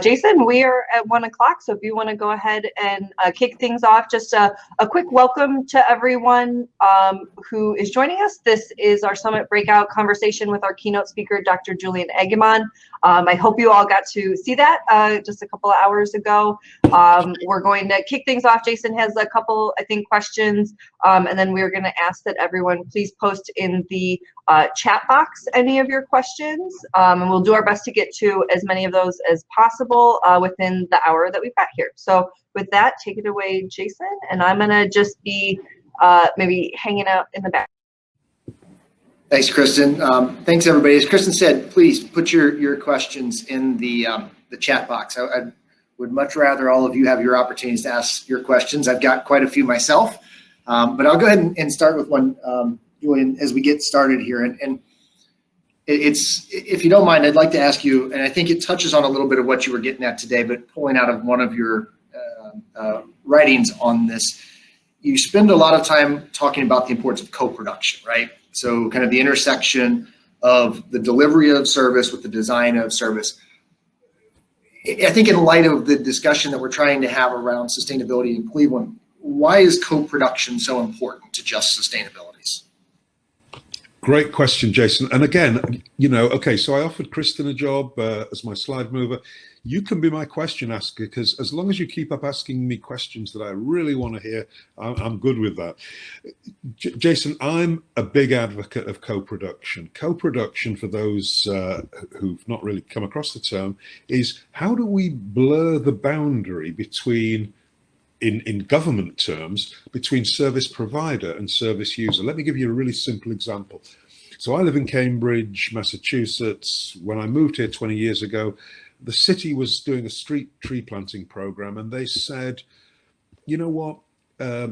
Jason, we are at 1 o'clock. So if you want to go ahead and kick things off, just a quick welcome to everyone who is joining us. This is our summit breakout conversation with our keynote speaker, Dr. Julian Agyeman. I hope you all got to see that just a couple of hours ago. We're going to kick things off. Jason has a couple, I think, questions, and then we're going to ask that everyone please post in the chat box any of your questions, and we'll do our best to get to as many of those as possible within the hour that we've got here. So with that, take it away, Jason, and I'm going to just be maybe hanging out in the back. Thanks, Kristen. Thanks, everybody. As Kristen said, please put your questions in the chat box. I would much rather all of you have your opportunities to ask your questions. I've got quite a few myself, but I'll go ahead and start with one, Julian, as we get started here. And it's, if you don't mind, I'd like to ask you, and I think it touches on a little bit of what you were getting at today, but pulling out of one of your writings on this, you spend a lot of time talking about the importance of co-production, right? So kind of the intersection of the delivery of service with the design of service. I think in light of the discussion that we're trying to have around sustainability in Cleveland, why is co-production so important to Just Sustainabilities? Great question, Jason. And again, you know, okay, so I offered Kristen a job as my slide mover. You can be my question asker, because as long as you keep up asking me questions that I really want to hear, I'm good with that. Jason, I'm a big advocate of co-production. Co-production, for those who've not really come across the term, is how do we blur the boundary between, in government terms, between service provider and service user. Let me give you a really simple example. So I live in Cambridge, Massachusetts. When I moved here 20 years ago, the city was doing a street tree planting program, and they said, you know what,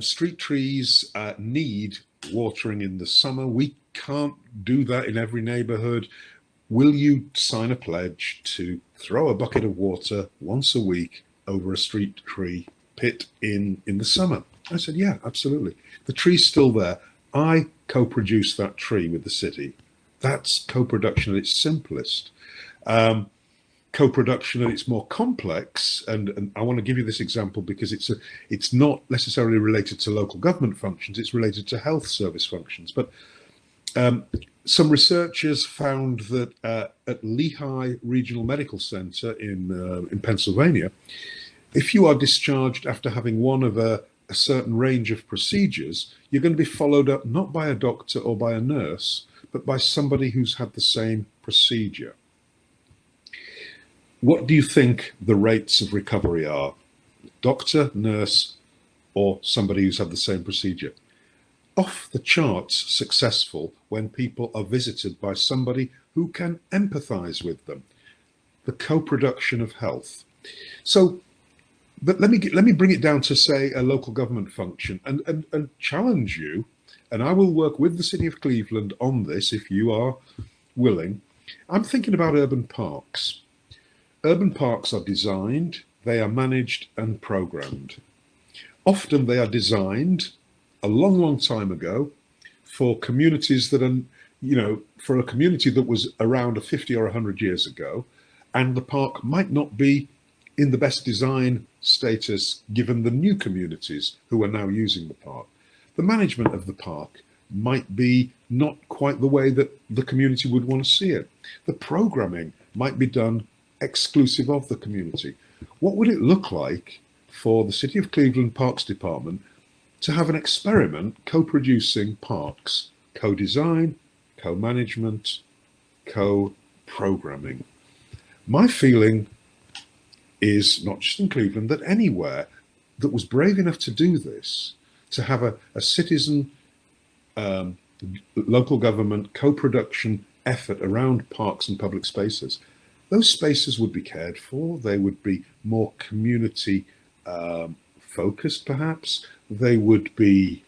street trees need watering in the summer. We can't do that in every neighborhood. Will you sign a pledge to throw a bucket of water once a week over a street tree pit in the summer? I said, yeah, absolutely. The tree's still there. I co-produce that tree with the city. That's co-production at its simplest. Co-production at its more complex, and I want to give you this example because it's not necessarily related to local government functions, it's related to health service functions. But some researchers found that at Lehigh Regional Medical Center in Pennsylvania, if you are discharged after having one of a certain range of procedures, you're going to be followed up not by a doctor or by a nurse, but by somebody who's had the same procedure. What do you think the rates of recovery are? Doctor, nurse, or somebody who's had the same procedure? Off the charts successful when people are visited by somebody who can empathize with them. The co-production of health. So, but let me bring it down to, say, a local government function and challenge you, and I will work with the City of Cleveland on this if you are willing. I'm thinking about urban parks. Urban parks are designed, they are managed and programmed. Often they are designed a long, long time ago for communities that are, you know, for a community that was around 50 or 100 years ago, and the park might not be in the best design status given the new communities who are now using the park. The management of the park might be not quite the way that the community would want to see it. The programming might be done exclusive of the community. What would it look like for the City of Cleveland Parks Department to have an experiment co-producing parks, co-design, co-management, co-programming? My feeling is, not just in Cleveland, that anywhere that was brave enough to do this, to have a citizen local government co-production effort around parks and public spaces, those spaces would be cared for. They would be more community focused, perhaps. They would be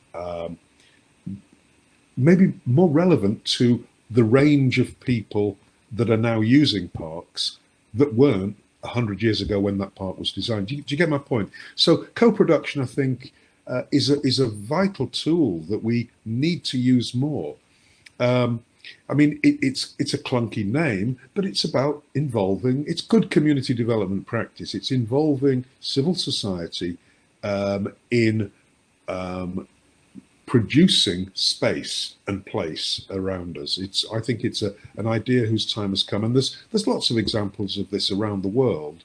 maybe more relevant to the range of people that are now using parks that weren't 100 years ago when that park was designed. Do you get my point? So co-production, I think, is a vital tool that we need to use more. I mean, it's a clunky name, but it's about it's good community development practice. It's involving civil society in producing space and place around us. I think it's an idea whose time has come, and there's lots of examples of this around the world.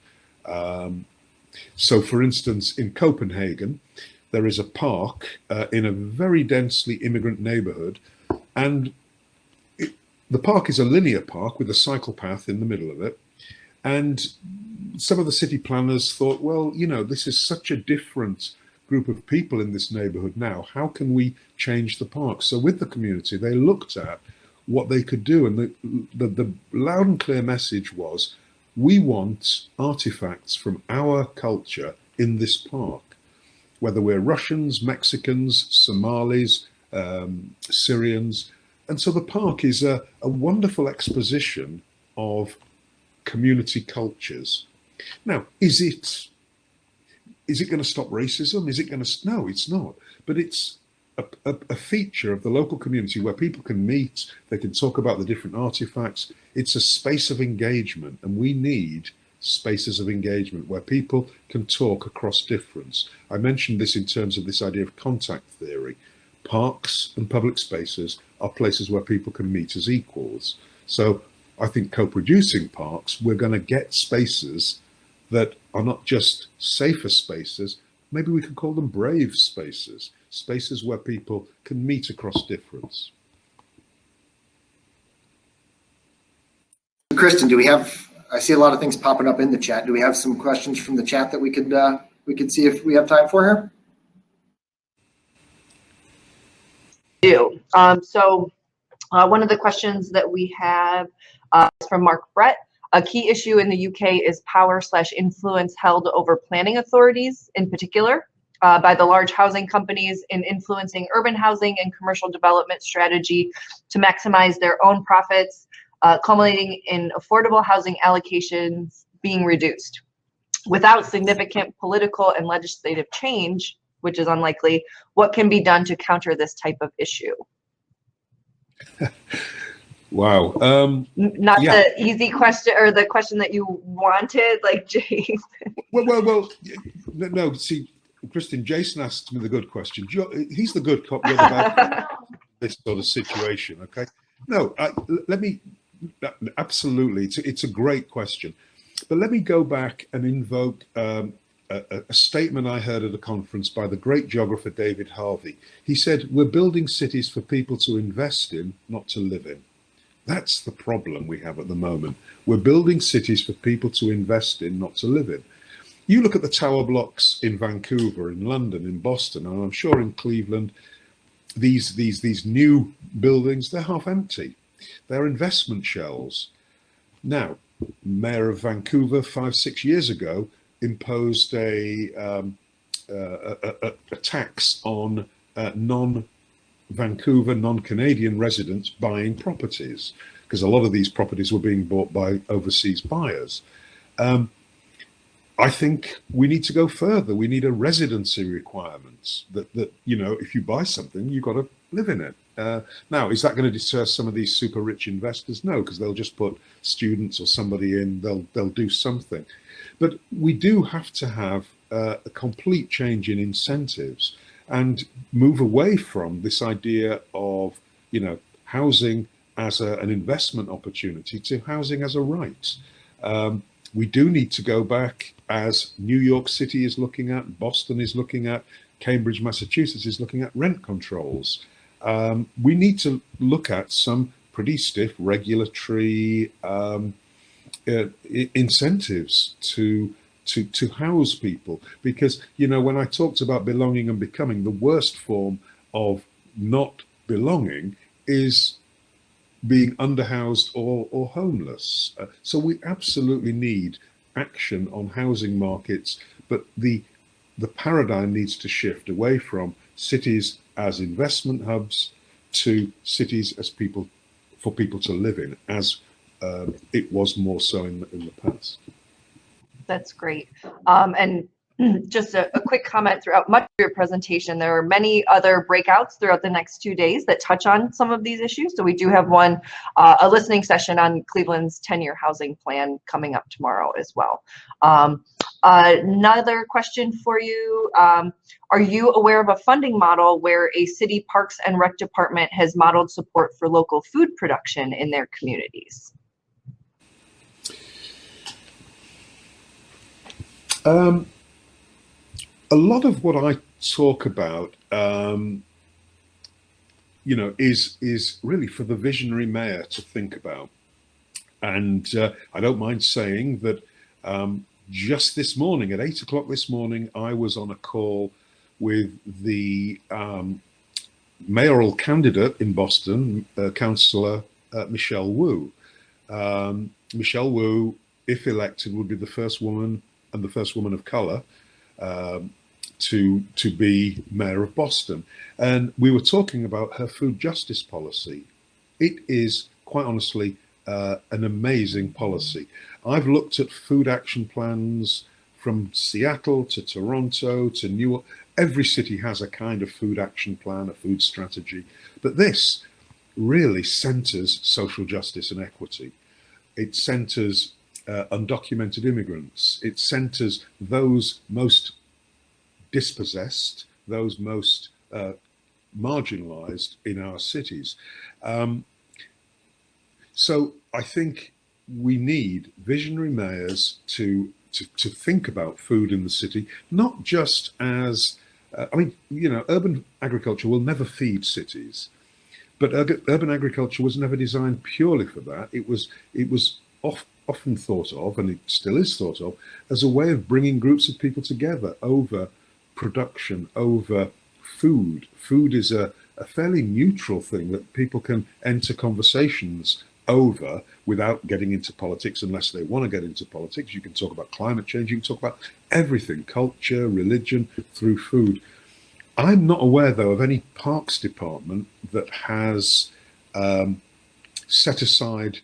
So, for instance, in Copenhagen, there is a park in a very densely immigrant neighborhood, and the park is a linear park with a cycle path in the middle of it. And some of the city planners thought, well, this is such a different group of people in this neighborhood now. How can we change the park? So with the community, they looked at what they could do. And the loud and clear message was, we want artifacts from our culture in this park, whether we're Russians, Mexicans, Somalis, Syrians. And so the park is a wonderful exposition of community cultures. Now, is it going to stop racism? No, it's not. But it's a feature of the local community where people can meet, they can talk about the different artifacts. It's a space of engagement, and we need spaces of engagement where people can talk across difference. I mentioned this in terms of this idea of contact theory. Parks and public spaces are places where people can meet as equals. So I think co-producing parks, we're going to get spaces that are not just safer spaces, maybe we could call them brave spaces, spaces where people can meet across difference. Kristen, I see a lot of things popping up in the chat. Do we have some questions from the chat that we could see if we have time for here? So one of the questions that we have is from Mark Brett. A key issue in the UK is power/influence held over planning authorities, in particular, by the large housing companies in influencing urban housing and commercial development strategy to maximize their own profits, culminating in affordable housing allocations being reduced. Without significant political and legislative change, which is unlikely, what can be done to counter this type of issue? Wow. Not the easy question or the question that you wanted, like Jason. Well, no, see, Kristen, Jason asked me the good question. He's the good cop, you're the bad cop in this sort of situation, okay? No, absolutely, it's a great question. But let me go back and invoke a statement I heard at a conference by the great geographer David Harvey. He said, we're building cities for people to invest in, not to live in. That's the problem we have at the moment. We're building cities for people to invest in, not to live in. You look at the tower blocks in Vancouver, in London, in Boston, and I'm sure in Cleveland, these new buildings, they're half empty. They're investment shells. Now, Mayor of Vancouver 5-6 years ago imposed a tax on non-Vancouver, non-Canadian residents buying properties, because a lot of these properties were being bought by overseas buyers. I think we need to go further. We need a residency requirement that if you buy something, you've got to live in it. Now, is that going to deter some of these super rich investors? No, because they'll just put students or somebody in, they'll do something. But we do have to have a complete change in incentives and move away from this idea of, housing as an investment opportunity to housing as a right. We do need to go back, as New York City is looking at, Boston is looking at, Cambridge, Massachusetts is looking at rent controls. We need to look at some pretty stiff regulatory incentives to house people, because when I talked about belonging and becoming, the worst form of not belonging is being underhoused or homeless. So we absolutely need action on housing markets, but the paradigm needs to shift away from cities as investment hubs to cities as for people to live in, as it was more so in the past. That's great. And Just a quick comment throughout much of your presentation. There are many other breakouts throughout the next 2 days that touch on some of these issues. So we do have one, a listening session on Cleveland's 10-year housing plan coming up tomorrow as well. Another question for you. Are you aware of a funding model where a city parks and rec department has modeled support for local food production in their communities? A lot of what I talk about, is really for the visionary mayor to think about. And I don't mind saying that just this morning, at 8 o'clock this morning, I was on a call with the mayoral candidate in Boston, Councillor Michelle Wu. Michelle Wu, if elected, would be the first woman and the first woman of color to be mayor of Boston. And we were talking about her food justice policy. It is, quite honestly, an amazing policy. I've looked at food action plans from Seattle to Toronto to New York. Every city has a kind of food action plan, a food strategy. But this really centers social justice and equity. It centers undocumented immigrants. It centers those most dispossessed, those most marginalized in our cities. So I think we need visionary mayors to think about food in the city, not just as, urban agriculture will never feed cities, but urban agriculture was never designed purely for that. It was often thought of, and it still is thought of, as a way of bringing groups of people together over production, over food. Food is a fairly neutral thing that people can enter conversations over without getting into politics unless they want to get into politics. You can talk about climate change, you can talk about everything, culture, religion, through food. I'm not aware, though, of any parks department that has set aside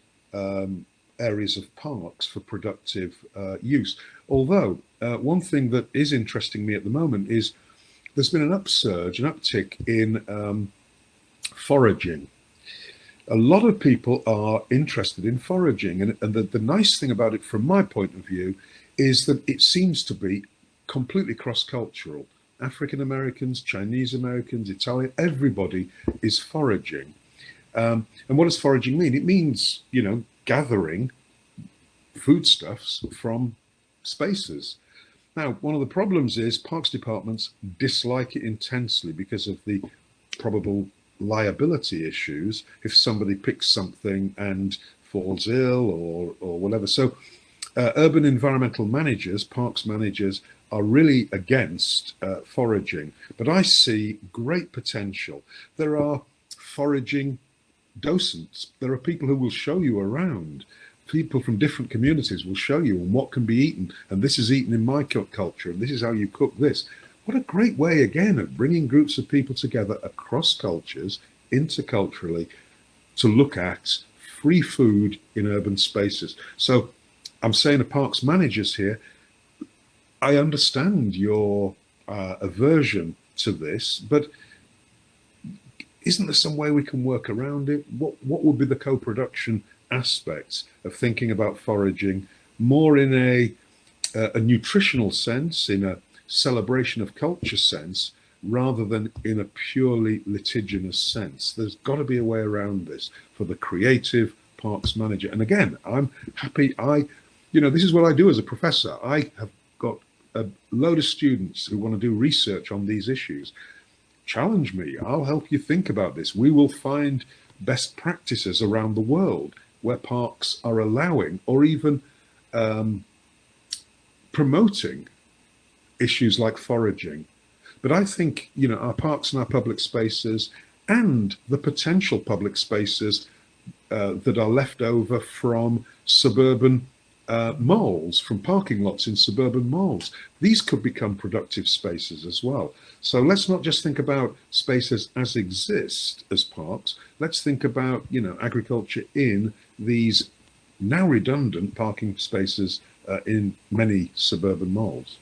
areas of parks for productive use. Although one thing that is interesting me at the moment is there's been an uptick in foraging. A lot of people are interested in foraging, and the nice thing about it from my point of view is that it seems to be completely cross-cultural. African Americans, Chinese Americans, Italian, everybody is foraging. And what does foraging mean? It means, gathering foodstuffs from spaces. Now, one of the problems is parks departments dislike it intensely because of the probable liability issues if somebody picks something and falls ill or whatever. So urban environmental managers, parks managers, are really against foraging, but I see great potential. There are foraging docents. There are people who will show you around. People from different communities will show you what can be eaten, and this is eaten in my culture, and this is how you cook this. What a great way, again, of bringing groups of people together across cultures, interculturally, to look at free food in urban spaces. So I'm saying to parks managers here, I understand your aversion to this, but isn't there some way we can work around it? What would be the co-production aspects of thinking about foraging more in a nutritional sense, in a celebration of culture sense, rather than in a purely litigious sense? There's got to be a way around this for the creative parks manager. And again, I'm happy. This is what I do as a professor. I have got a load of students who want to do research on these issues. Challenge me. I'll help you think about this. We will find best practices around the world where parks are allowing or even promoting issues like foraging. But I think, our parks and our public spaces and the potential public spaces that are left over from suburban malls, from parking lots in suburban malls, these could become productive spaces as well. So let's not just think about spaces as exist as parks. Let's think about, agriculture in these now redundant parking spaces in many suburban malls.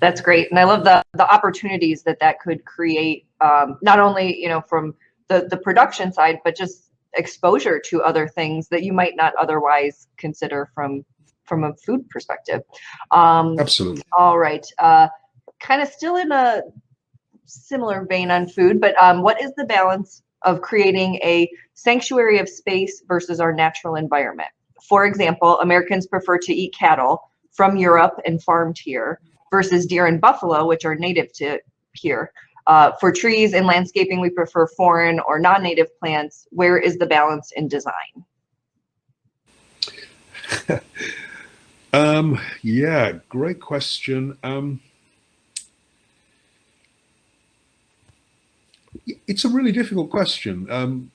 That's great. And I love the opportunities that could create, not only, you know, from the production side, but just exposure to other things that you might not otherwise consider from a food perspective. Absolutely. All right. Kind of still in a similar vein on food, but what is the balance of creating a sanctuary of space versus our natural environment? For example, Americans prefer to eat cattle from Europe and farmed here versus deer and buffalo, which are native to here. For trees and landscaping, we prefer foreign or non-native plants. Where is the balance in design? Yeah, great question. It's a really difficult question.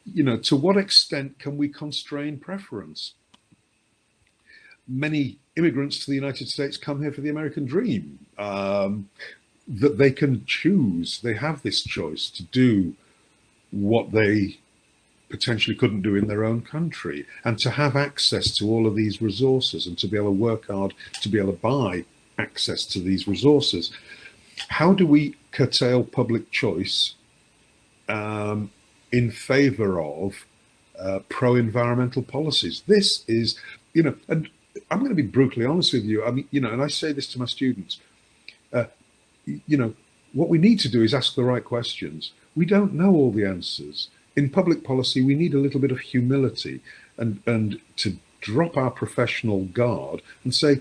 You know, to what extent can we constrain preference? Many immigrants to the United States come here for the American dream, that they can choose. They have this choice to do what they potentially couldn't do in their own country, and to have access to all of these resources and to be able to work hard to be able to buy access to these resources. How do we curtail public choice in favor of pro-environmental policies? This is, you know, and I'm going to be brutally honest with you. I mean, you know, and I say this to my students, you know, what we need to do is ask the right questions. We don't know all the answers. In public policy, we need a little bit of humility and to drop our professional guard and say,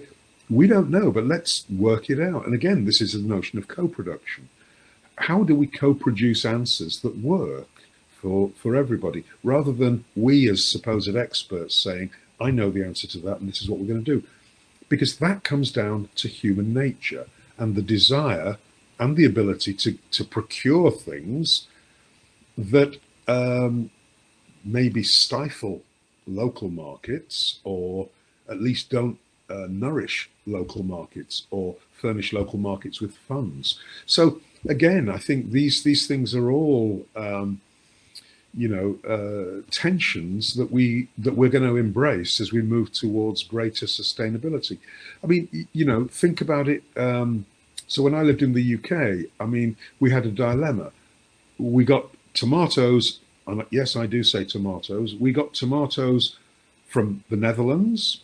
we don't know, but let's work it out. And again, this is the notion of co-production. How do we co-produce answers that work for everybody, rather than we as supposed experts saying, I know the answer to that and this is what we're going to do? Because that comes down to human nature and the desire and the ability to procure things that maybe stifle local markets, or at least don't nourish local markets or furnish local markets with funds. So again, I think these things are all you know, tensions that we're going to embrace as we move towards greater sustainability. I mean, you know, think about it. So when I lived in the UK, I mean, we had a dilemma. We got tomatoes, and yes, I do say tomatoes. We got tomatoes from the Netherlands,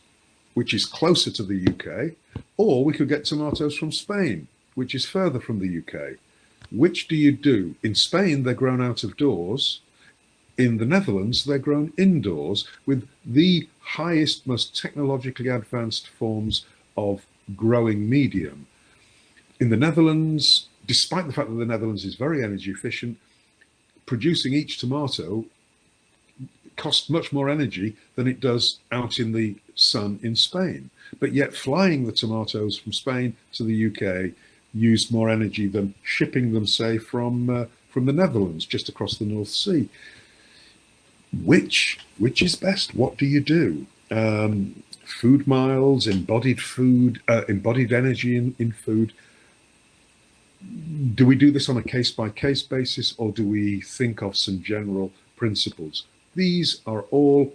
which is closer to the UK, or we could get tomatoes from Spain, which is further from the UK. Which do you do? In Spain, they're grown out of doors. In the Netherlands, they're grown indoors with the highest, most technologically advanced forms of growing medium. In the Netherlands, despite the fact that the Netherlands is very energy efficient, producing each tomato costs much more energy than it does out in the sun in Spain. But yet flying the tomatoes from Spain to the UK used more energy than shipping them, say, from the Netherlands just across the North Sea. Which is best? What do you do? Food miles, embodied food, embodied energy in food. Do we do this on a case-by-case basis, or do we think of some general principles? These are all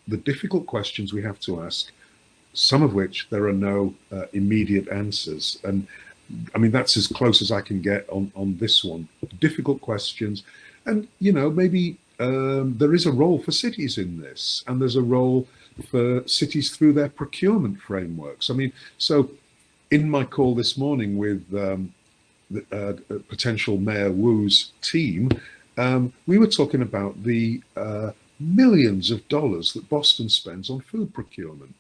the difficult questions we have to ask, some of which there are no immediate answers. And I mean, that's as close as I can get on this one. Difficult questions. And, you know, maybe there is a role for cities in this, and there's a role for cities through their procurement frameworks. I mean, so in my call this morning with potential Mayor Wu's team, we were talking about the millions of dollars that Boston spends on food procurement,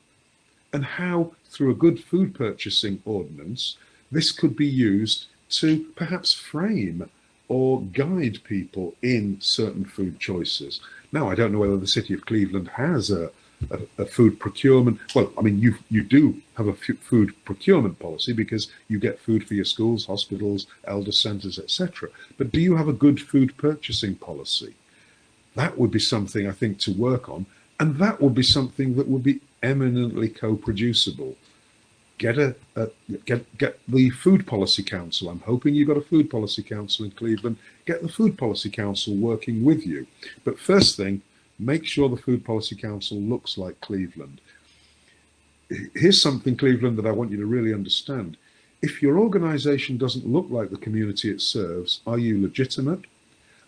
and how through a good food purchasing ordinance, this could be used to perhaps frame or guide people in certain food choices. Now, I don't know whether the city of Cleveland has a food procurement. Well, I mean, you do have a food procurement policy because you get food for your schools, hospitals, elder centers, etc. But do you have a good food purchasing policy? That would be something I think to work on, and that would be something that would be eminently co-producible. Get the Food Policy Council. I'm hoping you've got a Food Policy Council in Cleveland. Get the Food Policy Council working with you. But first thing, make sure the Food Policy Council looks like Cleveland. Here's something, Cleveland, that I want you to really understand. if your organization doesn't look like the community it serves, are you legitimate?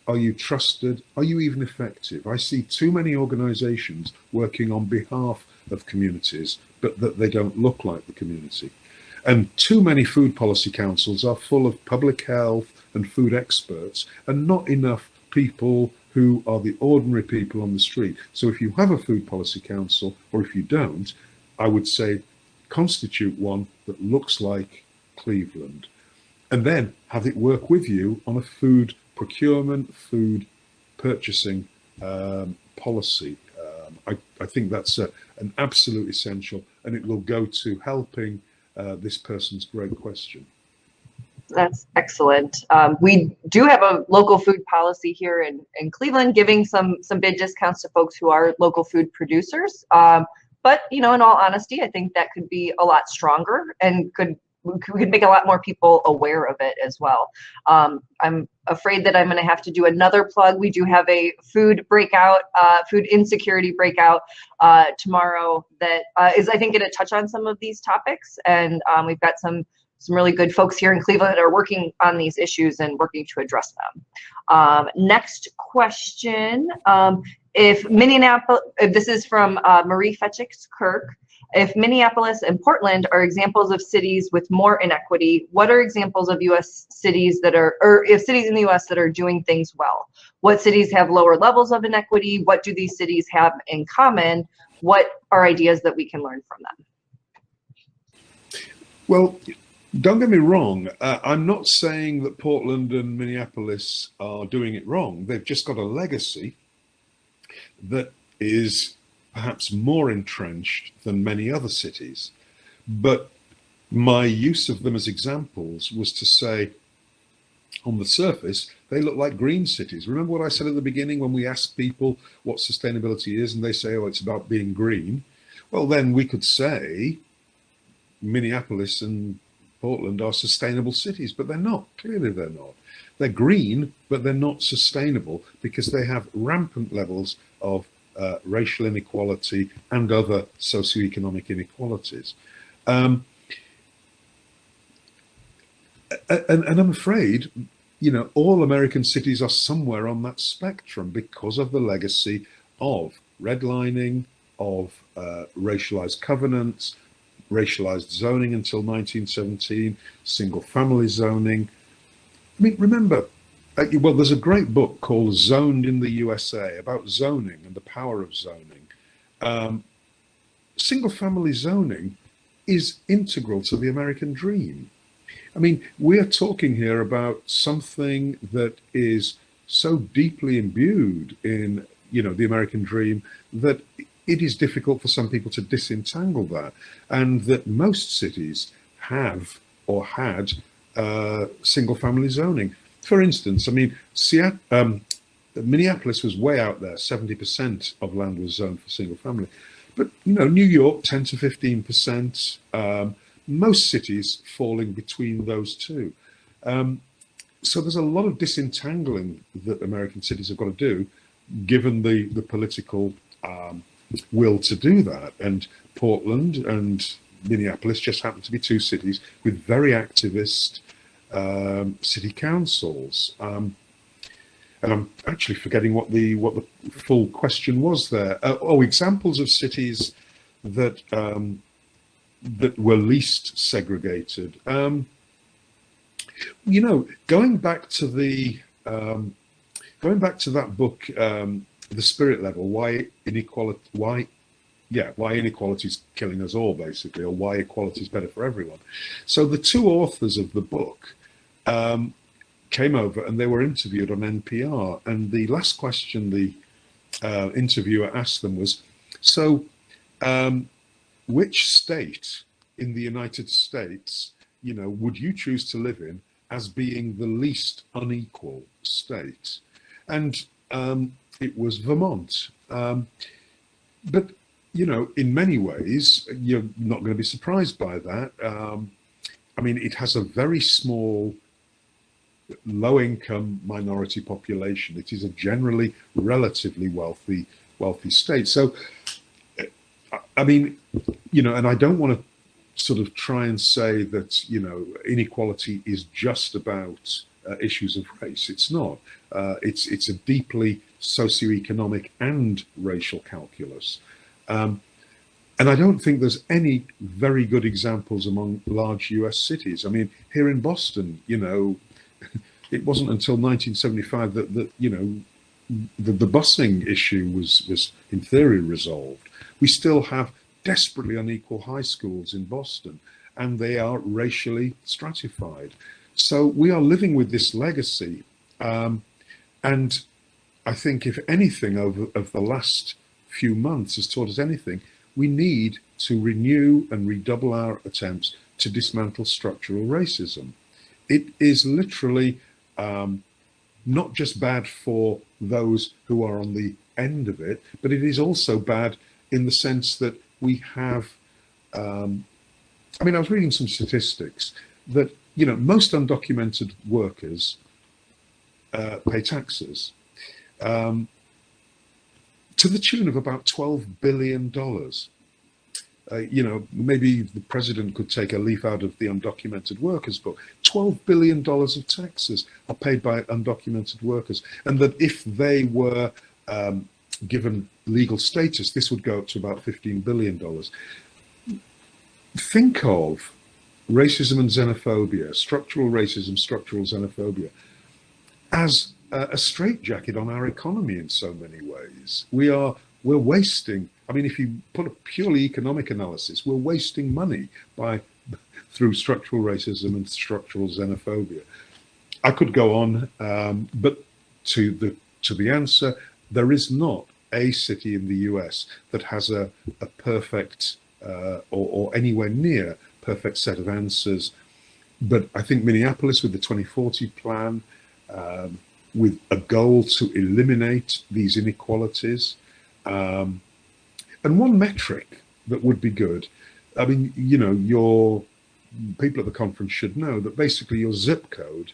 Are you trusted? Are you even effective? I see too many organizations working on behalf of communities, but that they don't look like the community. And too many food policy councils are full of public health and food experts, and not enough people who are the ordinary people on the street. So if you have a food policy council, or if you don't, I would say constitute one that looks like Cleveland, and then have it work with you on a food procurement, food purchasing policy. I think that's an absolute essential, and it will go to helping this person's great question. That's excellent. We do have a local food policy here in Cleveland, giving some bid discounts to folks who are local food producers. But in all honesty, I think that could be a lot stronger and we could make a lot more people aware of it as well. I'm afraid that I'm going to have to do another plug. We do have a food breakout, food insecurity breakout tomorrow that is, I think, going to touch on some of these topics. And we've got some really good folks here in Cleveland that are working on these issues and working to address them. Next question. If this is from Marie Fetchix-Kirk. If Minneapolis and Portland are examples of cities with more inequity, what are examples of U.S. cities if cities in the U.S. that are doing things well? What cities have lower levels of inequity? What do these cities have in common? What are ideas that we can learn from them? Well, don't get me wrong. I'm not saying that Portland and Minneapolis are doing it wrong. They've just got a legacy that is perhaps more entrenched than many other cities. But my use of them as examples was to say, on the surface, they look like green cities. Remember what I said at the beginning when we asked people what sustainability is, and they say, oh, it's about being green. Well, then we could say Minneapolis and Portland are sustainable cities, but they're not. Clearly they're not. They're green, but they're not sustainable because they have rampant levels of racial inequality and other socioeconomic inequalities. And I'm afraid, all American cities are somewhere on that spectrum because of the legacy of redlining, of racialized covenants, racialized zoning until 1917, single family zoning. I mean, remember, well, there's a great book called Zoned in the USA about zoning and the power of zoning. Single family zoning is integral to the American dream. I mean, we're talking here about something that is so deeply imbued in, the American dream that it is difficult for some people to disentangle that, and that most cities have or had single family zoning. For instance, I mean, Minneapolis was way out there, 70% of land was zoned for single family. But, New York, 10 to 15%, most cities falling between those two. So there's a lot of disentangling that American cities have got to do, given the political will to do that. And Portland and Minneapolis just happen to be two cities with very activist city councils. And I'm actually forgetting what the full question was there. Examples of cities that that were least segregated. Going back to that book, The Spirit Level, why inequality is killing us all, basically, or why equality is better for everyone. So the two authors of the book came over and they were interviewed on NPR, and the last question the interviewer asked them was, so which state in the United States, would you choose to live in as being the least unequal state? And it was Vermont. But in many ways, you're not going to be surprised by that. I mean, it has a very small, low-income minority population. It is a generally relatively wealthy state. So, I mean, and I don't want to sort of try and say that, you know, inequality is just about issues of race. It's not. It's a deeply socioeconomic and racial calculus. And I don't think there's any very good examples among large US cities. I mean, here in Boston, you know, it wasn't until 1975 that you know, the busing issue was in theory resolved. We still have desperately unequal high schools in Boston, and they are racially stratified. So we are living with this legacy. And I think if anything of the last few months has taught us anything, we need to renew and redouble our attempts to dismantle structural racism. It is literally not just bad for those who are on the end of it, but it is also bad in the sense that we have, I mean, I was reading some statistics that, you know, most undocumented workers pay taxes to the tune of about $12 billion. You know, maybe the president could take a leaf out of the undocumented workers book. $12 billion of taxes are paid by undocumented workers. And that if they were given legal status, this would go up to about $15 billion. Think of racism and xenophobia, structural racism, structural xenophobia, as a straitjacket on our economy in so many ways. We're wasting, I mean, if you put a purely economic analysis, we're wasting money through structural racism and structural xenophobia. I could go on, but to the answer, there is not a city in the US that has a perfect or anywhere near perfect set of answers. But I think Minneapolis with the 2040 plan, with a goal to eliminate these inequalities, and one metric that would be good, I mean, you know, your people at the conference should know that basically your zip code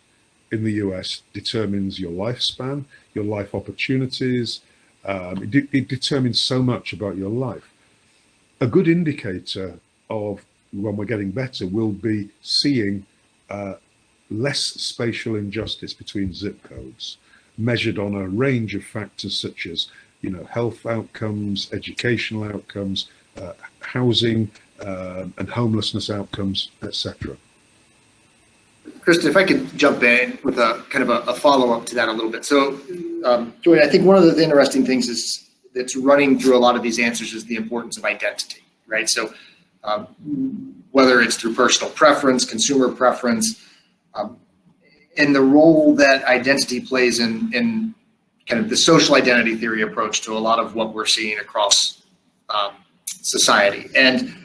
in the US determines your lifespan, your life opportunities. It determines so much about your life. A good indicator of when we're getting better will be seeing less spatial injustice between zip codes, measured on a range of factors such as, you know, health outcomes, educational outcomes, housing and homelessness outcomes, etc. Kristen, if I could jump in with a kind of a follow-up to that a little bit. So, Julian, I think one of the interesting things is that's running through a lot of these answers is the importance of identity, right? So whether it's through personal preference, consumer preference, and the role that identity plays in kind of the social identity theory approach to a lot of what we're seeing across society, and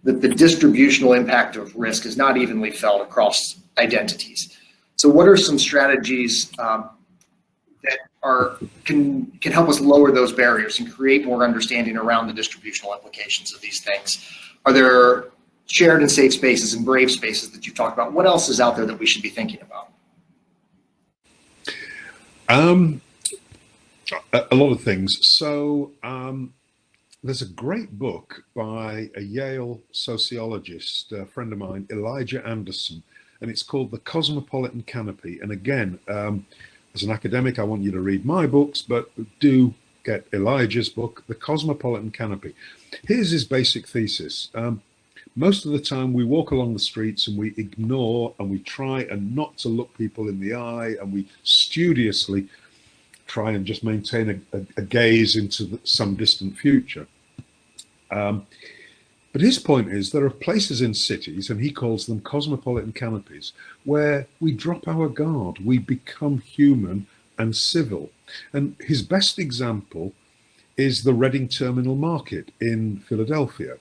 that the distributional impact of risk is not evenly felt across identities. So what are some strategies that can help us lower those barriers and create more understanding around the distributional implications of these things? Are there shared and safe spaces and brave spaces that you've talked about? What else is out there that we should be thinking about? A lot of things. So there's a great book by a Yale sociologist, a friend of mine, Elijah Anderson, and it's called The Cosmopolitan Canopy. And again, as an academic, I want you to read my books, but do get Elijah's book, The Cosmopolitan Canopy. Here's his basic thesis. Most of the time we walk along the streets and we ignore and we try and not to look people in the eye, and we studiously try and just maintain a gaze into some distant future. But his point is there are places in cities, and he calls them cosmopolitan canopies, where we drop our guard, we become human and civil. And his best example is the Reading Terminal Market in Philadelphia.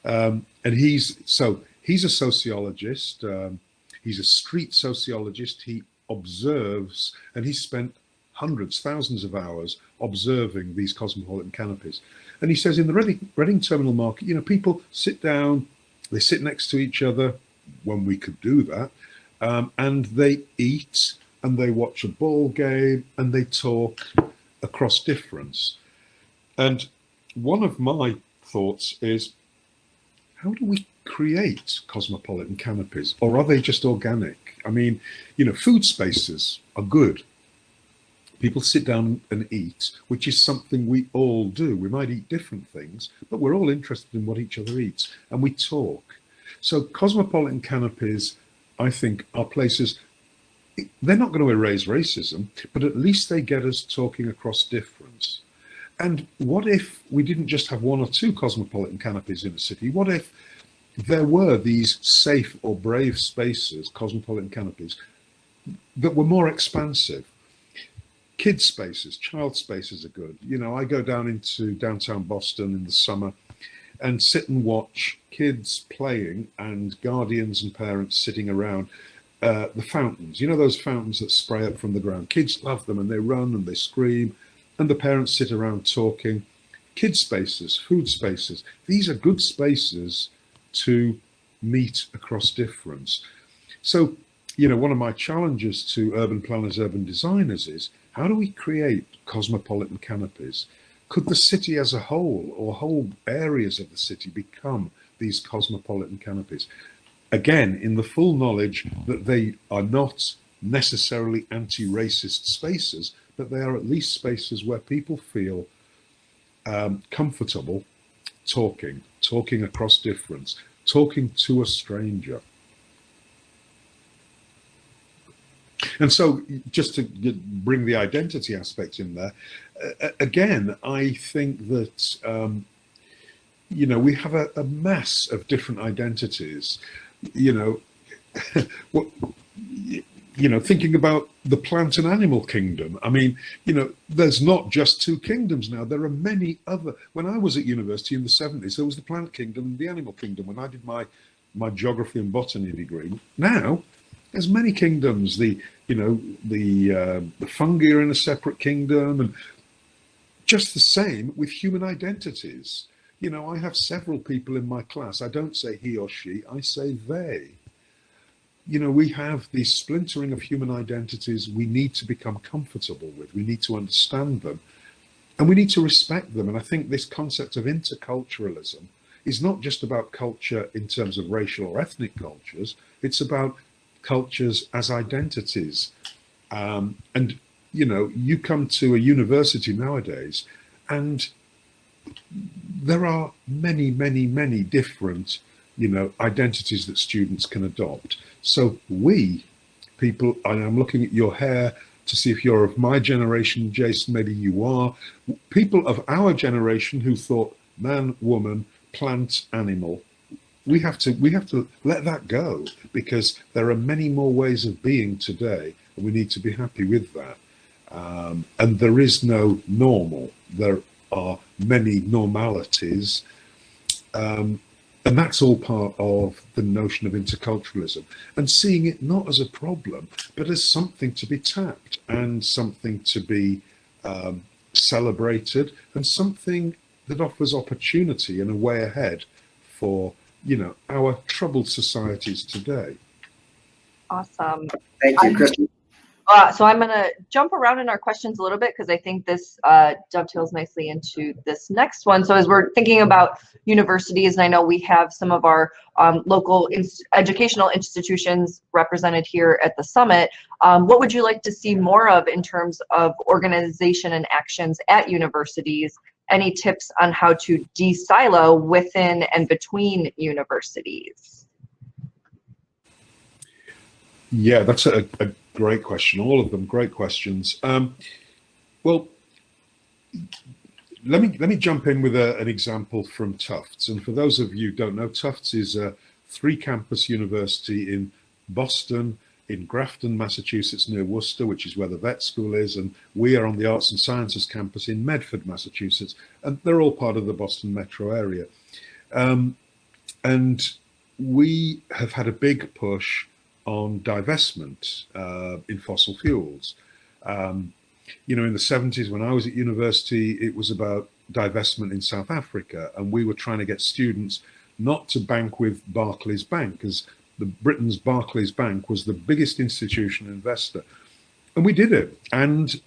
And he's a sociologist, he's a street sociologist, he observes, and he spent hundreds, thousands of hours observing these cosmopolitan canopies. And he says in the Reading Terminal Market, you know, people sit down, they sit next to each other when we could do that, and they eat and they watch a ball game and they talk across difference. And one of my thoughts is, how do we create cosmopolitan canopies, or are they just organic? I mean, food spaces are good. People sit down and eat, which is something we all do. We might eat different things, but we're all interested in what each other eats, and we talk. So cosmopolitan canopies, I think, are places, they're not going to erase racism, but at least they get us talking across difference. And what if we didn't just have one or two cosmopolitan canopies in a city? What if there were these safe or brave spaces, cosmopolitan canopies, that were more expansive? Kid spaces, child spaces are good. I go down into downtown Boston in the summer and sit and watch kids playing and guardians and parents sitting around the fountains. Those fountains that spray up from the ground. Kids love them and they run and they scream, and the parents sit around talking. Kid spaces, food spaces, these are good spaces to meet across difference. So, one of my challenges to urban planners, urban designers is, how do we create cosmopolitan canopies? Could the city as a whole, or whole areas of the city, become these cosmopolitan canopies? Again, in the full knowledge that they are not necessarily anti-racist spaces, but they are at least spaces where people feel comfortable talking across difference, talking to a stranger. And so, just to bring the identity aspect in there, again, I think that, we have a mass of different identities, thinking about the plant and animal kingdom. I mean, there's not just two kingdoms now. There are many other. When I was at university in the 70s, there was the plant kingdom and the animal kingdom when I did my geography and botany degree. Now, there's many kingdoms. The fungi are in a separate kingdom, and just the same with human identities. I have several people in my class. I don't say he or she, I say they. We have this splintering of human identities we need to become comfortable with. We need to understand them, and we need to respect them. And I think this concept of interculturalism is not just about culture in terms of racial or ethnic cultures. It's about cultures as identities. And you come to a university nowadays, and there are many, many, many different, identities that students can adopt. So we, people, and I'm looking at your hair to see if you're of my generation, Jason, maybe you are, people of our generation who thought man, woman, plant, animal, we have to let that go, because there are many more ways of being today, and we need to be happy with that. And there is no normal. There are many normalities. And that's all part of the notion of interculturalism, and seeing it not as a problem, but as something to be tapped and something to be celebrated, and something that offers opportunity and a way ahead for our troubled societies today. Awesome. Thank you, Kristen. So I'm going to jump around in our questions a little bit, because I think this dovetails nicely into this next one. So as we're thinking about universities, and I know we have some of our local educational institutions represented here at the summit, what would you like to see more of in terms of organization and actions at universities? Any tips on how to de-silo within and between universities? Yeah, that's a great question. All of them great questions. Well, let me jump in with an example from Tufts. And for those of you who don't know, Tufts is a 3-campus university in Boston, in Grafton, Massachusetts, near Worcester, which is where the vet school is, and we are on the Arts and Sciences campus in Medford, Massachusetts, and they're all part of the Boston metro area. And we have had a big push on divestment in fossil fuels. In the 70s, when I was at university, it was about divestment in South Africa, and we were trying to get students not to bank with Barclays Bank, because Britain's Barclays Bank was the biggest institutional investor. And we did it. And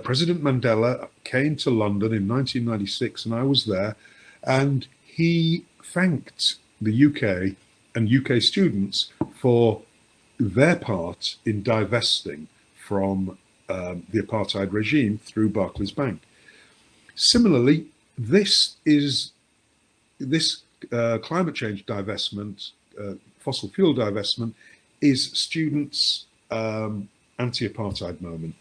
President Mandela came to London in 1996, and I was there, and he thanked the UK and UK students for their part in divesting from the apartheid regime through Barclays Bank. Similarly, this climate change divestment, fossil fuel divestment, is students' anti-apartheid moment.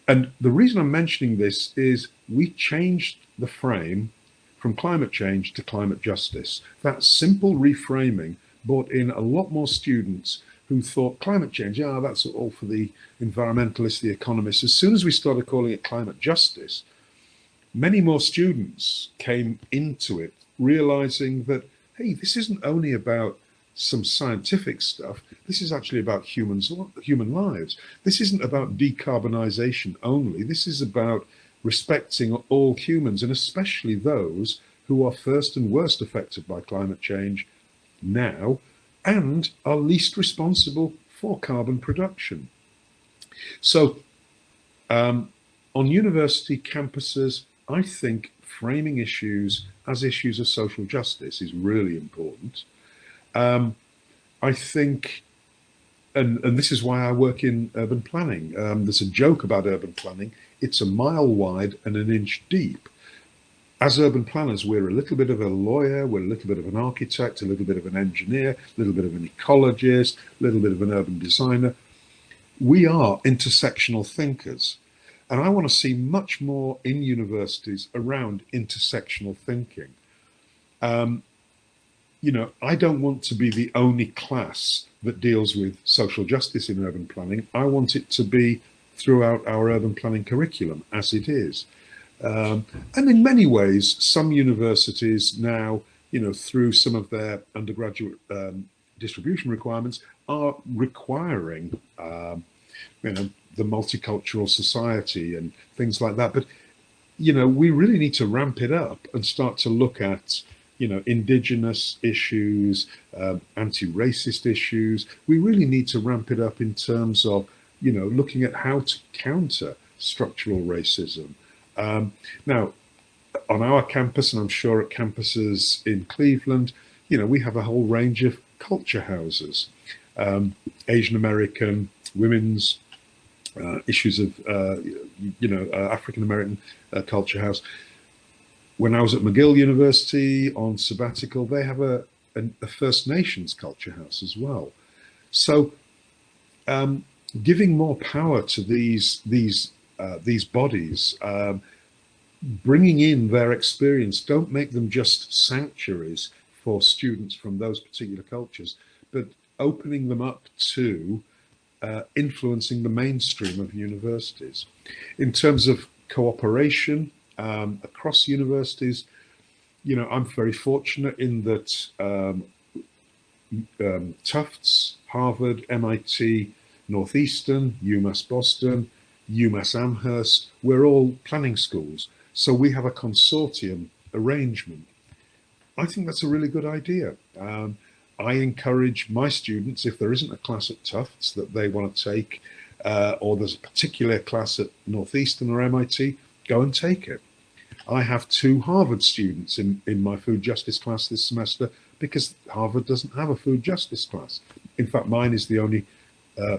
And the reason I'm mentioning this is we changed the frame from climate change to climate justice. That simple reframing brought in a lot more students who thought climate change, that's all for the environmentalists, the economists. As soon as we started calling it climate justice, many more students came into it, realizing that, hey, this isn't only about some scientific stuff. This is actually about human lives. This isn't about decarbonization only. This is about respecting all humans, and especially those who are first and worst affected by climate change now and are least responsible for carbon production. So on university campuses, I think framing issues as issues of social justice is really important. I think, and this is why I work in urban planning. There's a joke about urban planning. It's a mile wide and an inch deep. As urban planners, we're a little bit of a lawyer, we're a little bit of an architect, a little bit of an engineer, a little bit of an ecologist, a little bit of an urban designer. We are intersectional thinkers. And I want to see much more in universities around intersectional thinking. I don't want to be the only class that deals with social justice in urban planning. I want it to be throughout our urban planning curriculum, as it is. And in many ways, some universities now, through some of their undergraduate distribution requirements, are requiring, the multicultural society and things like that. But, we really need to ramp it up and start to look at, indigenous issues, anti-racist issues. We really need to ramp it up in terms of, looking at how to counter structural racism. Now, on our campus, and I'm sure at campuses in Cleveland, we have a whole range of culture houses, Asian American, women's, issues of, African American culture house. When I was at McGill University on sabbatical, they have a First Nations culture house as well. So giving more power to these bodies, bringing in their experience, don't make them just sanctuaries for students from those particular cultures, but opening them up to influencing the mainstream of universities. In terms of cooperation across universities, I'm very fortunate in that Tufts, Harvard, MIT, Northeastern, UMass Boston, UMass Amherst, we're all planning schools. So we have a consortium arrangement. I think that's a really good idea. I encourage my students, if there isn't a class at Tufts that they want to take, or there's a particular class at Northeastern or MIT, go and take it. I have 2 Harvard students in my food justice class this semester because Harvard doesn't have a food justice class. In fact, mine is the only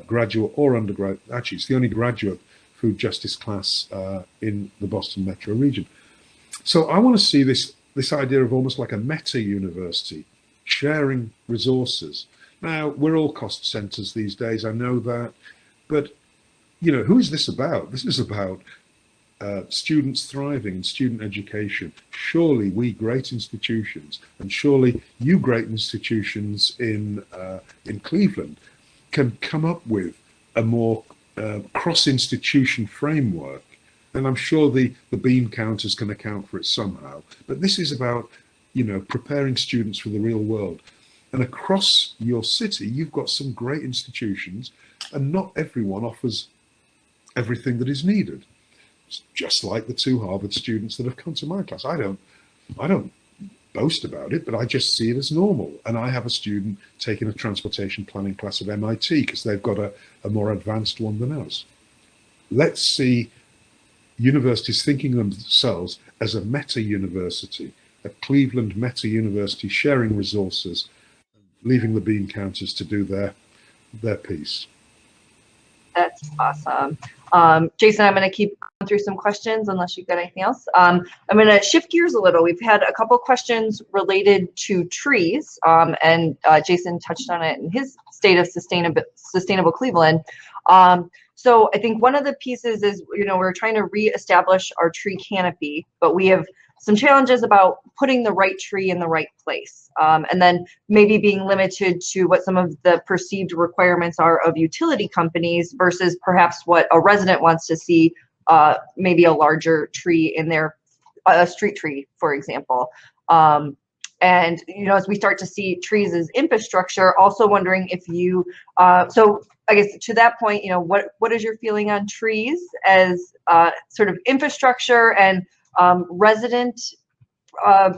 graduate or undergraduate, actually it's the only graduate food justice class in the Boston metro region. So I want to see this idea of almost like a meta university, sharing resources. Now, we're all cost centers these days, I know that, but who is this about? This is about students thriving and student education. Surely we great institutions, and surely you great institutions in Cleveland can come up with a more cross-institution framework. And I'm sure the bean counters can account for it somehow. But this is about, preparing students for the real world. And across your city, you've got some great institutions, and not everyone offers everything that is needed. It's just like the 2 Harvard students that have come to my class. I don't boast about it, but I just see it as normal. And I have a student taking a transportation planning class at MIT because they've got a more advanced one than us. Let's see universities thinking of themselves as a meta university at Cleveland Meta University, sharing resources, leaving the bean counters to do their piece. That's awesome. Jason, I'm going to keep going through some questions unless you've got anything else. I'm going to shift gears a little. We've had a couple questions related to trees, and Jason touched on it in his State of Sustainable Cleveland. So I think one of the pieces is, we're trying to reestablish our tree canopy, but we have some challenges about putting the right tree in the right place, and then maybe being limited to what some of the perceived requirements are of utility companies versus perhaps what a resident wants to see, maybe a larger tree in their, a street tree, for example. And, as we start to see trees as infrastructure, also wondering if you, so I guess to that point, what is your feeling on trees as sort of infrastructure and resident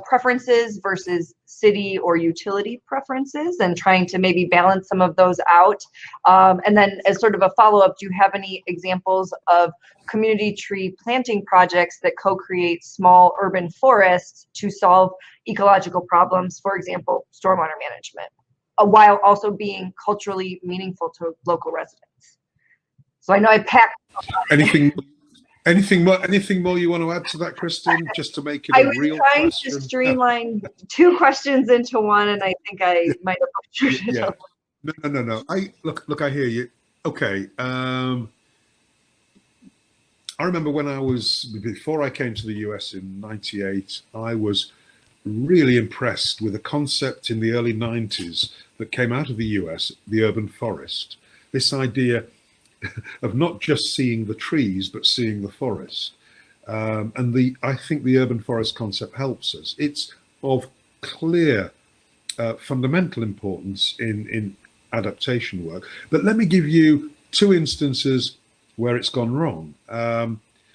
preferences versus city or utility preferences, and trying to maybe balance some of those out? And then as sort of a follow-up, do you have any examples of community tree planting projects that co-create small urban forests to solve ecological problems, for example, stormwater management, while also being culturally meaningful to local residents? So I know I packed. Anything more you want to add to that, Kristen, just to make it a real question? I was trying to streamline two questions into one, and I think I might have butchered it. No. Look, I hear you. Okay. I remember before I came to the US in '98, I was really impressed with a concept in the early '90s that came out of the US, the urban forest. This idea of not just seeing the trees, but seeing the forest. And I think the urban forest concept helps us. It's of clear fundamental importance in adaptation work. But let me give you two instances where it's gone wrong.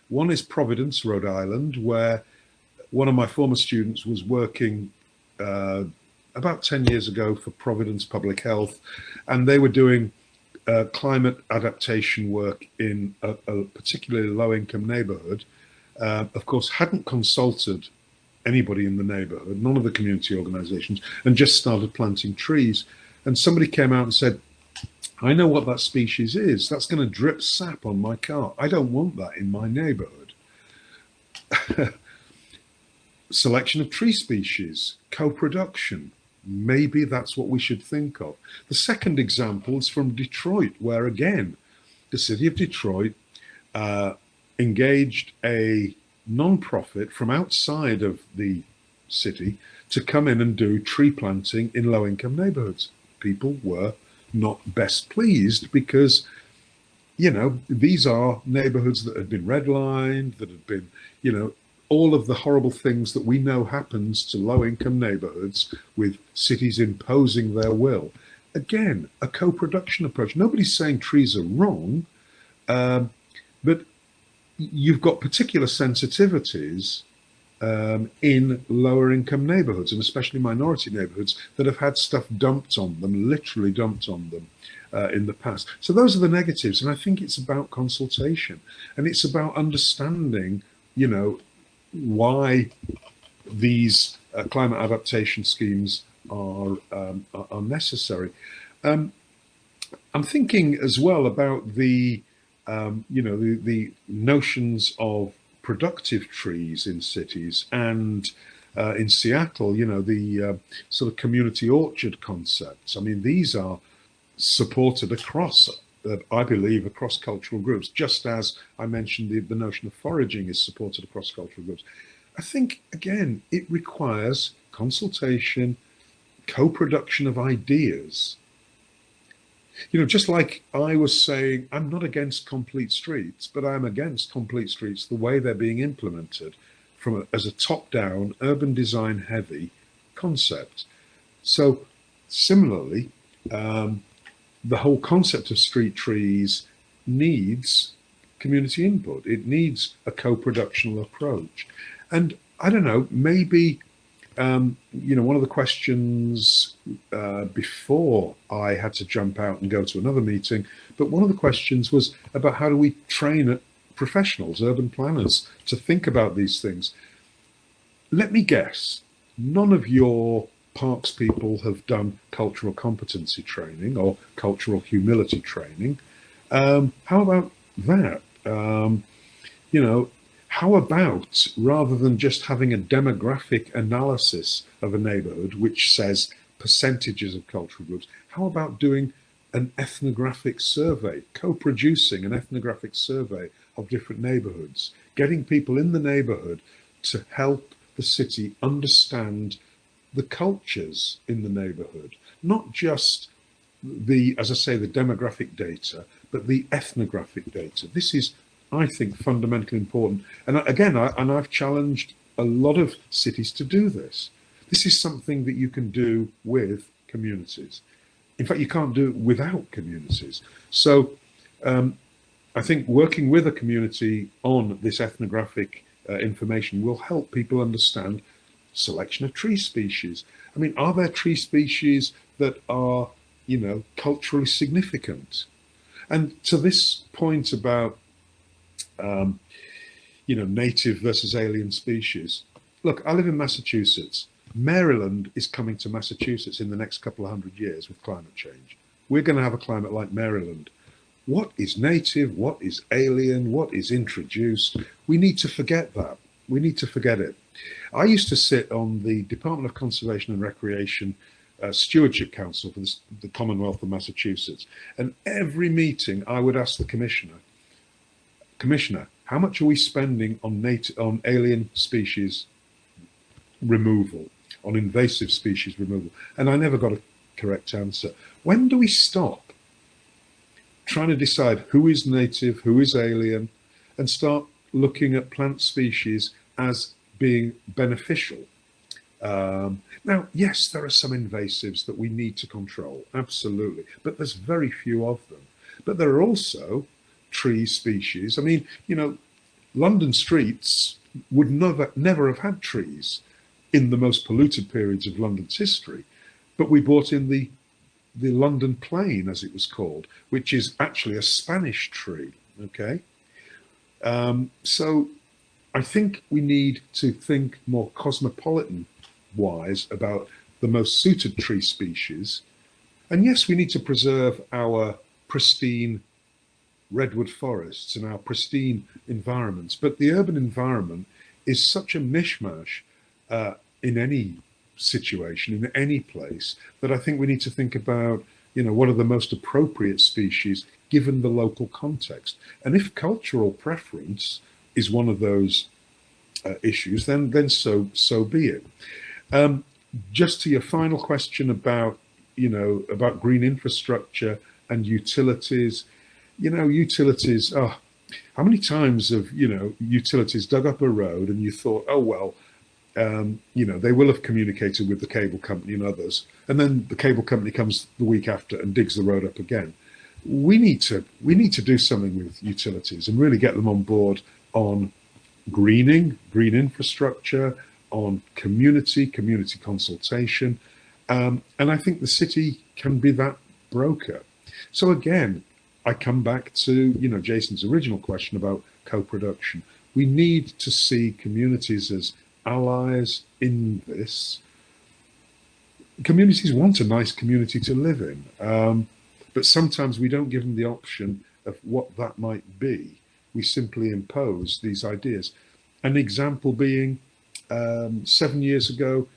One is Providence, Rhode Island, where one of my former students was working about 10 years ago for Providence Public Health, and they were doing climate adaptation work in a particularly low-income neighborhood. Of course, hadn't consulted anybody in the neighborhood, none of the community organizations, and just started planting trees. And somebody came out and said, I know what that species is. That's going to drip sap on my car. I don't want that in my neighborhood. Selection of tree species, co-production. Maybe that's what we should think of. The second example is from Detroit, where again, the city of Detroit engaged a non-profit from outside of the city to come in and do tree planting in low-income neighborhoods. People were not best pleased because, these are neighborhoods that had been redlined, that had been, all of the horrible things that we know happens to low-income neighborhoods with cities imposing their will. Again, a co-production approach. Nobody's saying trees are wrong, but you've got particular sensitivities in lower-income neighborhoods, and especially minority neighborhoods that have had stuff dumped on them, literally dumped on them in the past. So those are the negatives, and I think it's about consultation, and it's about understanding, why these climate adaptation schemes are necessary. I'm thinking as well about the notions of productive trees in cities, and in Seattle, the sort of community orchard concepts. I mean, these are supported across, I believe, across cultural groups, just as I mentioned the notion of foraging is supported across cultural groups. I think, again, it requires consultation, co-production of ideas. Just like I was saying, I'm not against complete streets, but I'm against complete streets the way they're being implemented as a top-down, urban design heavy concept. So similarly, the whole concept of street trees needs community input. It needs a co-productional approach. And I don't know, maybe, one of the questions before I had to jump out and go to another meeting, but one of the questions was about how do we train professionals, urban planners, to think about these things. Let me guess, none of your parks people have done cultural competency training or cultural humility training. How about that? You know, how about, rather than just having a demographic analysis of a neighborhood which says percentages of cultural groups, how about doing an ethnographic survey, co-producing an ethnographic survey of different neighborhoods, getting people in the neighborhood to help the city understand the cultures in the neighborhood, not just the, as I say, the demographic data, but the ethnographic data. This is, I think, fundamentally important. And again, I've challenged a lot of cities to do this. This is something that you can do with communities. In fact, you can't do it without communities. So I think working with a community on this ethnographic information will help people understand selection of tree species. I mean, are there tree species that are, you know, culturally significant? And to this point about, you know, native versus alien species, look, I live in Massachusetts. Maryland is coming to Massachusetts in the next couple of 100 years with climate change. We're going to have a climate like Maryland. What is native? What is alien? What is introduced? We need to forget that. We need to forget it. I used to sit on the Department of Conservation and Recreation Stewardship Council for the Commonwealth of Massachusetts. And every meeting I would ask the Commissioner, how much are we spending on alien species removal, on invasive species removal? And I never got a correct answer. When do we stop trying to decide who is native, who is alien, and start looking at plant species as being beneficial? Now, yes, there are some invasives that we need to control, absolutely, but there's very few of them. But there are also tree species. I mean, you know, London streets would never have had trees in the most polluted periods of London's history, but we brought in the London plane, as it was called, which is actually a Spanish tree, okay? So I think we need to think more cosmopolitan-wise about the most suited tree species. And yes, we need to preserve our pristine redwood forests and our pristine environments, but the urban environment is such a mishmash in any situation, in any place, that I think we need to think about, you know, what are the most appropriate species given the local context. And if cultural preference is one of those issues, then so be it. Just to your final question about, you know, about green infrastructure and utilities, you know, utilities, how many times have, you know, utilities dug up a road and you thought, oh, well, you know, they will have communicated with the cable company and others, and then the cable company comes the week after and digs the road up again. We need to do something with utilities and really get them on board on greening, green infrastructure, on community consultation, and I think the city can be that broker. So again, I come back to, you know, Jason's original question about co-production. We need to see communities as allies in this. Communities want a nice community to live in, but sometimes we don't give them the option of what that might be. We simply impose these ideas. An example being, 7 years ago,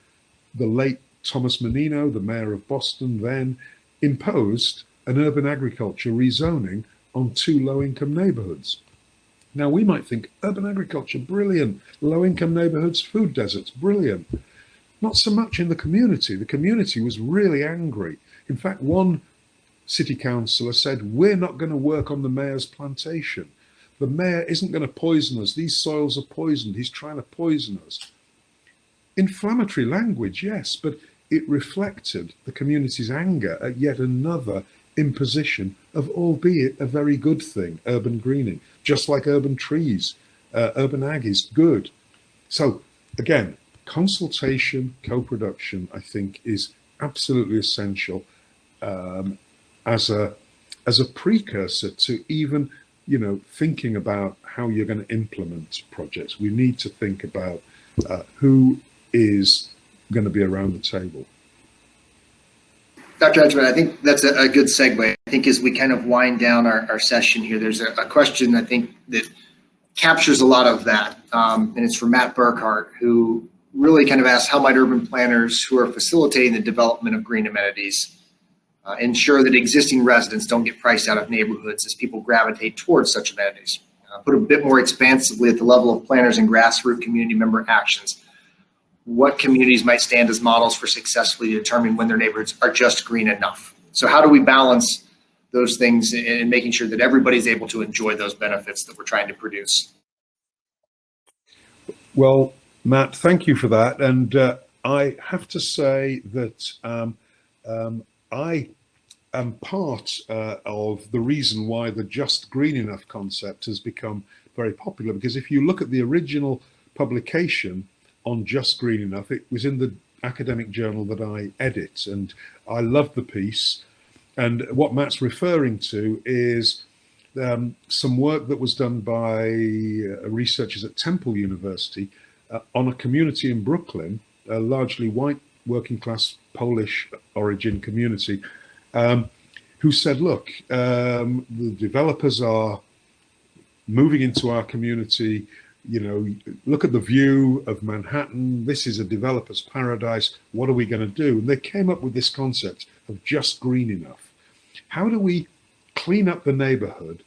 the late Thomas Menino, the mayor of Boston then, imposed an urban agriculture rezoning on 2 low-income neighborhoods. Now, we might think urban agriculture, brilliant. Low-income neighborhoods, food deserts, brilliant. Not so much in the community. The community was really angry. In fact, one city councillor said, we're not going to work on the mayor's plantation. The mayor isn't going to poison us. These soils are poisoned. He's trying to poison us. Inflammatory language, yes, but it reflected the community's anger at yet another imposition of, albeit a very good thing, urban greening, just like urban trees. Urban ag is good. So again, consultation, co-production, I think, is absolutely essential as a precursor to even, you know, thinking about how you're going to implement projects. We need to think about who is going to be around the table. Dr. Agyeman, I think that's a good segue. I think as we kind of wind down our session here, there's a question I think that captures a lot of that, and it's from Matt Burkhart, who really kind of asks, how might urban planners who are facilitating the development of green amenities ensure that existing residents don't get priced out of neighborhoods as people gravitate towards such amenities? Put a bit more expansively at the level of planners and grassroots community member actions, what communities might stand as models for successfully determining when their neighborhoods are just green enough? So how do we balance those things in making sure that everybody's able to enjoy those benefits that we're trying to produce? Well, Matt, thank you for that. And I have to say that I am part of the reason why the just green enough concept has become very popular, because if you look at the original publication on just green enough, it was in the academic journal that I edit, and I love the piece. And what Matt's referring to is some work that was done by researchers at Temple University on a community in Brooklyn, a largely white working class Polish origin community, who said, look, the developers are moving into our community, you know, look at the view of Manhattan, this is a developer's paradise, what are we going to do? And they came up with this concept of just green enough. How do we clean up the neighborhood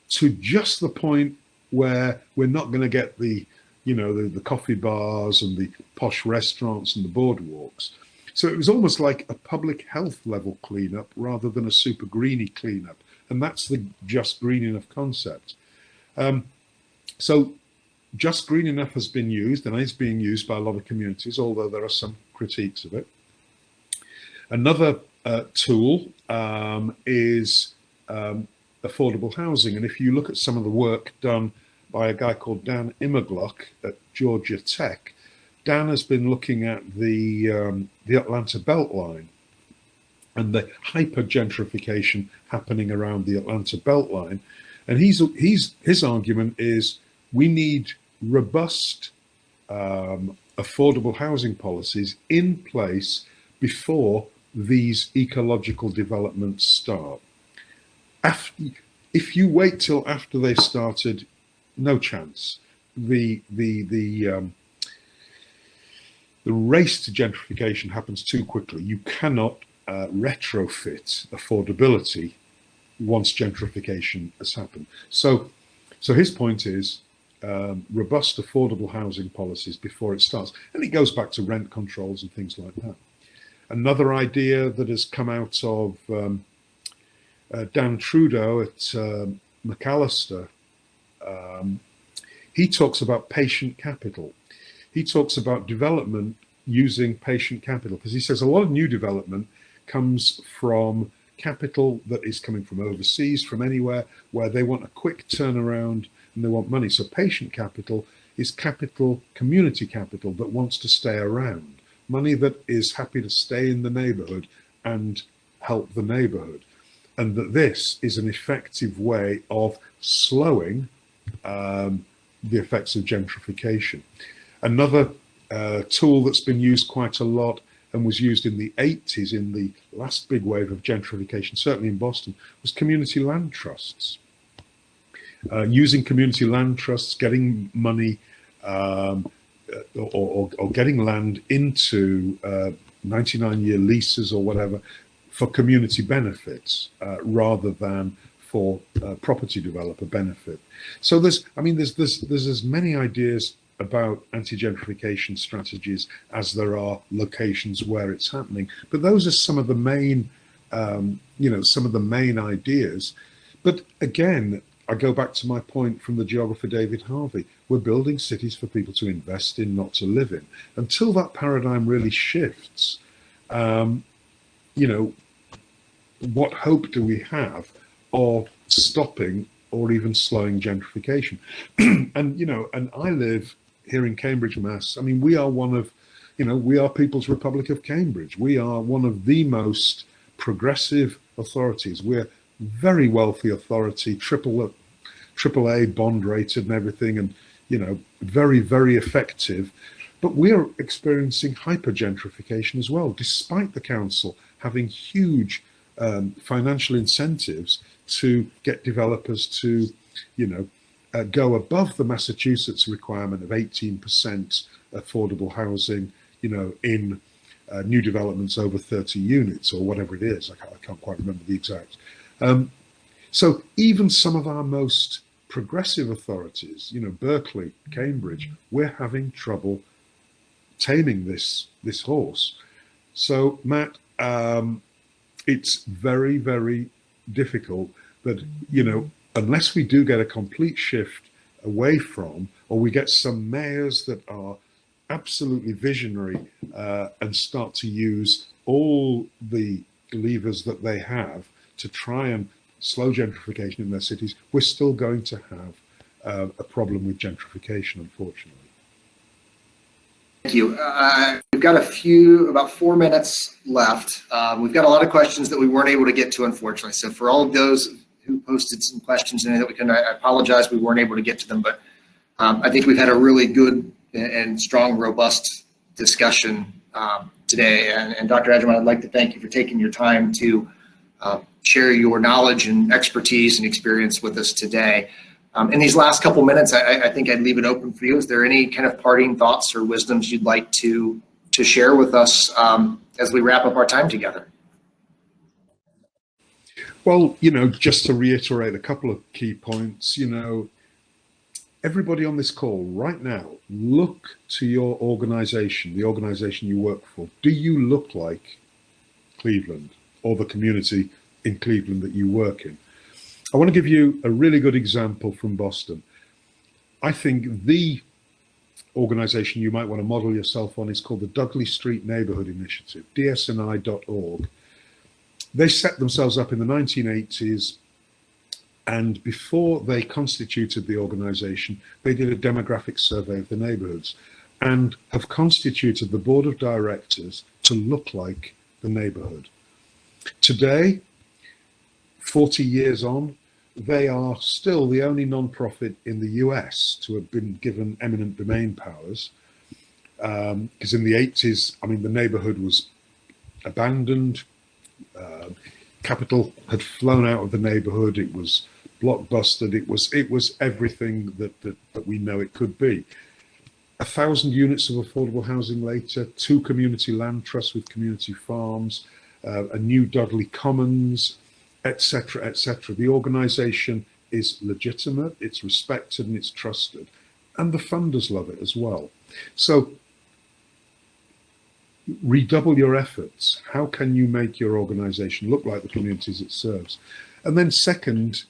to just the point where we're not going to get the, you know, the coffee bars and the posh restaurants and the boardwalks? So it was almost like a public health level cleanup rather than a super greeny cleanup. And that's the just green enough concept. So just green enough has been used and is being used by a lot of communities, although there are some critiques of it. Another tool is affordable housing. And if you look at some of the work done by a guy called Dan Immergluck at Georgia Tech, Dan has been looking at the Atlanta Beltline and the hyper gentrification happening around the Atlanta Beltline. And his argument is we need robust, affordable housing policies in place before these ecological developments start. If you wait till after they've started, no chance. The race to gentrification happens too quickly. You cannot retrofit affordability once gentrification has happened. So his point is robust, affordable housing policies before it starts. And it goes back to rent controls and things like that. Another idea that has come out of Dan Trudeau at McAllister, he talks about patient capital. He talks about development using patient capital, because he says a lot of new development comes from capital that is coming from overseas, from anywhere, where they want a quick turnaround and they want money. So patient capital is capital, community capital that wants to stay around, money that is happy to stay in the neighborhood and help the neighborhood. And that this is an effective way of slowing the effects of gentrification. Another tool that's been used quite a lot and was used in the 80s in the last big wave of gentrification, certainly in Boston, was community land trusts. Using community land trusts, getting money or getting land into 99-year leases or whatever for community benefits rather than for property developer benefit. So there's as many ideas about anti-gentrification strategies as there are locations where it's happening. But those are some of the main, some of the main ideas. But again, I go back to my point from the geographer David Harvey. We're building cities for people to invest in, not to live in. Until that paradigm really shifts, what hope do we have of stopping or even slowing gentrification? And I live here in Cambridge, Mass. I mean, we are one of, we are People's Republic of Cambridge. We are one of the most progressive authorities. We're very wealthy authority, AAA bond rated and everything, and very, very effective. But we're experiencing hypergentrification as well, despite the council having huge financial incentives to get developers to, go above the Massachusetts requirement of 18% affordable housing, in new developments over 30 units or whatever it is. I can't quite remember the exact. So even some of our most progressive authorities, Berkeley, Cambridge, we're having trouble taming this horse. So Matt, it's very, very difficult that, unless we do get a complete shift away from, or we get some mayors that are absolutely visionary and start to use all the levers that they have to try and slow gentrification in their cities, we're still going to have a problem with gentrification, unfortunately. Thank you. We've got about 4 minutes left. We've got a lot of questions that we weren't able to get to, unfortunately. So for all of those who posted some questions in that we I apologize we weren't able to get to them, but I think we've had a really good and strong, robust discussion today. And Dr. Agyeman, I'd like to thank you for taking your time to share your knowledge and expertise and experience with us today. In these last couple minutes, I think I'd leave it open for you. Is there any kind of parting thoughts or wisdoms you'd like to share with us as we wrap up our time together? Well, just to reiterate a couple of key points, everybody on this call right now, look to your organization, the organization you work for. Do you look like Cleveland or the community in Cleveland that you work in? I want to give you a really good example from Boston. I think the organization you might want to model yourself on is called the Dudley Street Neighborhood Initiative, dsni.org. They set themselves up in the 1980s, and before they constituted the organization, they did a demographic survey of the neighborhoods and have constituted the board of directors to look like the neighborhood. Today, 40 years on, they are still the only nonprofit in the US to have been given eminent domain powers. Because in the 80s, the neighborhood was abandoned. Capital had flown out of the neighborhood. It was blockbustered. It was everything that we know it could be. 1,000 units of affordable housing later, 2 community land trusts with community farms, a new Dudley Commons, etc., etc. The organization is legitimate, it's respected, and it's trusted, and the funders love it as well. So redouble your efforts. How can you make your organization look like the communities it serves? And then second,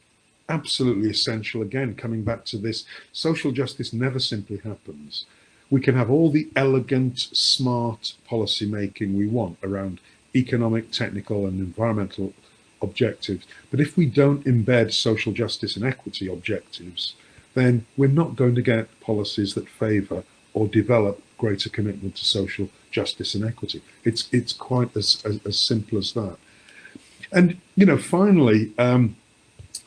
absolutely essential, again, coming back to this, social justice never simply happens. We can have all the elegant, smart policy making we want around economic, technical, and environmental objectives. But if we don't embed social justice and equity objectives, then we're not going to get policies that favor or develop greater commitment to social justice and equity. It's quite as simple as that. And, finally, I'm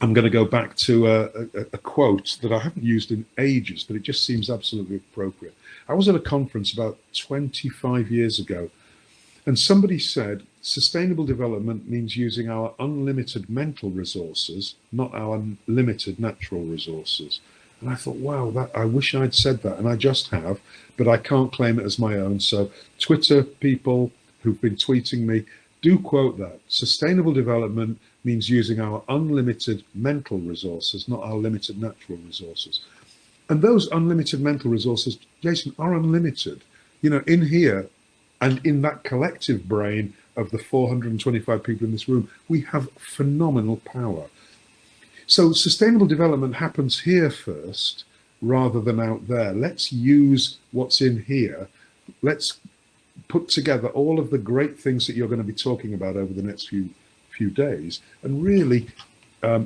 going to go back to a quote that I haven't used in ages, but it just seems absolutely appropriate. I was at a conference about 25 years ago, and somebody said, sustainable development means using our unlimited mental resources, not our limited natural resources. And I thought, wow, I wish I'd said that, and I just have, but I can't claim it as my own. So Twitter people who've been tweeting me, do quote that. Sustainable development means using our unlimited mental resources, not our limited natural resources. And those unlimited mental resources, Jason, are unlimited. In here and in that collective brain of the 425 people in this room, we have phenomenal power. So sustainable development happens here first, rather than out there. Let's use what's in here. Let's put together all of the great things that you're going to be talking about over the next few days and really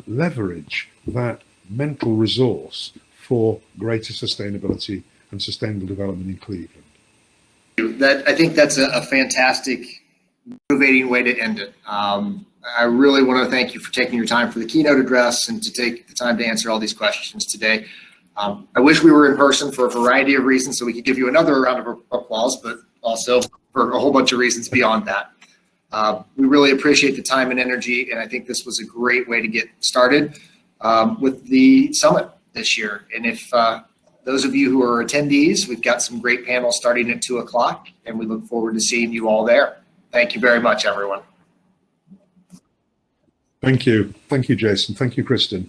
leverage that mental resource for greater sustainability and sustainable development in Cleveland. I think that's a fantastic, motivating way to end it. I really want to thank you for taking your time for the keynote address and to take the time to answer all these questions today. I wish we were in person for a variety of reasons, so we could give you another round of applause, but also for a whole bunch of reasons beyond that. We really appreciate the time and energy, and I think this was a great way to get started with the summit this year. And if those of you who are attendees, we've got some great panels starting at 2 o'clock, and we look forward to seeing you all there. Thank you very much, everyone. Thank you. Thank you, Jason. Thank you, Kristen.